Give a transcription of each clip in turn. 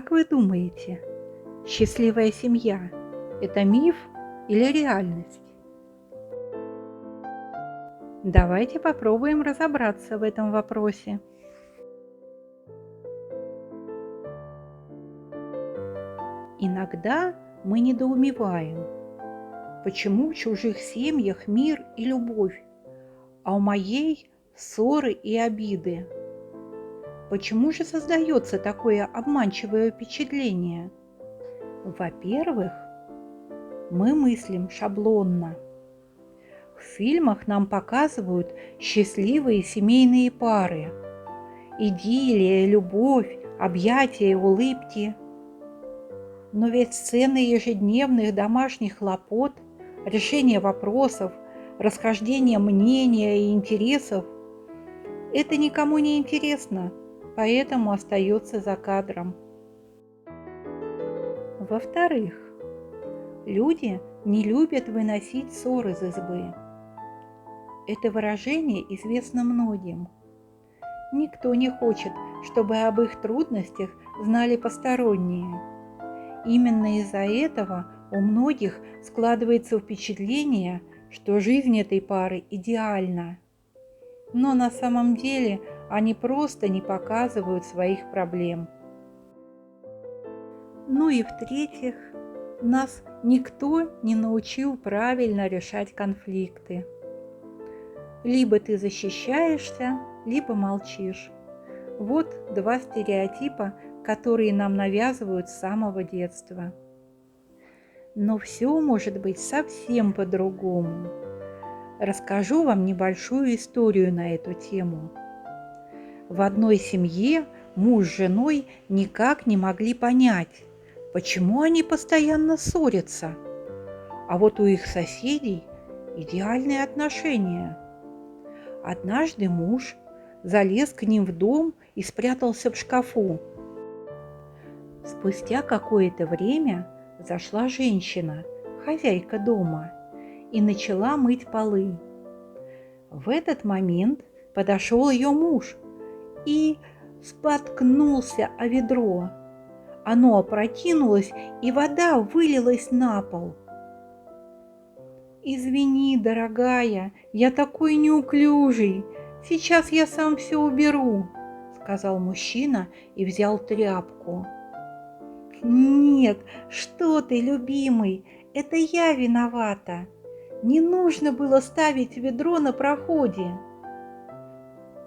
Как вы думаете, счастливая семья – это миф или реальность? Давайте попробуем разобраться в этом вопросе. Иногда мы недоумеваем, почему в чужих семьях мир и любовь, а у моей ссоры и обиды. Почему же создается такое обманчивое впечатление? Во-первых, мы мыслим шаблонно. В фильмах нам показывают счастливые семейные пары. Идиллия, любовь, объятия, улыбки. Но ведь сцены ежедневных домашних хлопот, решения вопросов, расхождения мнения и интересов – это никому не интересно, поэтому остается за кадром. Во-вторых, люди не любят выносить ссор из избы. Это выражение известно многим. Никто не хочет, чтобы об их трудностях знали посторонние. Именно из-за этого у многих складывается впечатление, что жизнь этой пары идеальна. Но на самом деле они просто не показывают своих проблем. Ну и в-третьих, нас никто не научил правильно решать конфликты. Либо ты защищаешься, либо молчишь. Вот два стереотипа, которые нам навязывают с самого детства. Но все может быть совсем по-другому. Расскажу вам небольшую историю на эту тему. В одной семье муж с женой никак не могли понять, почему они постоянно ссорятся. А вот у их соседей идеальные отношения. Однажды муж залез к ним в дом и спрятался в шкафу. Спустя какое-то время зашла женщина, хозяйка дома, и начала мыть полы. В этот момент подошел ее муж и споткнулся о ведро. Оно опрокинулось, и вода вылилась на пол. «Извини, дорогая, я такой неуклюжий. Сейчас я сам все уберу», — сказал мужчина и взял тряпку. «Нет, что ты, любимый, это я виновата. Не нужно было ставить ведро на проходе».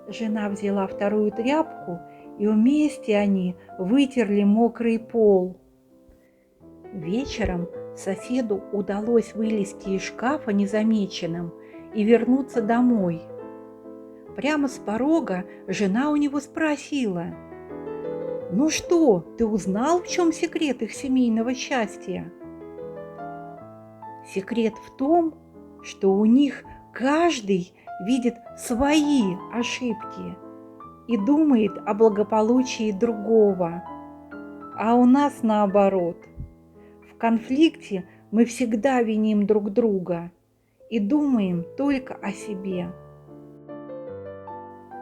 Жена взяла вторую тряпку, и вместе они вытерли мокрый пол. Вечером соседу удалось вылезти из шкафа незамеченным и вернуться домой. Прямо с порога жена у него спросила: «Ну что, ты узнал, в чем секрет их семейного счастья?» Секрет в том, что у них каждый видит свои ошибки и думает о благополучии другого. А у нас наоборот. В конфликте мы всегда виним друг друга и думаем только о себе.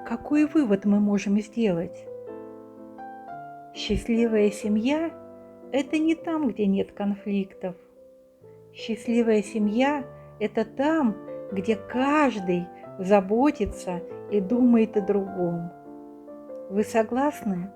Какой вывод мы можем сделать? Счастливая семья – это не там, где нет конфликтов. Счастливая семья – это там, где каждый заботится и думает о другом. Вы согласны?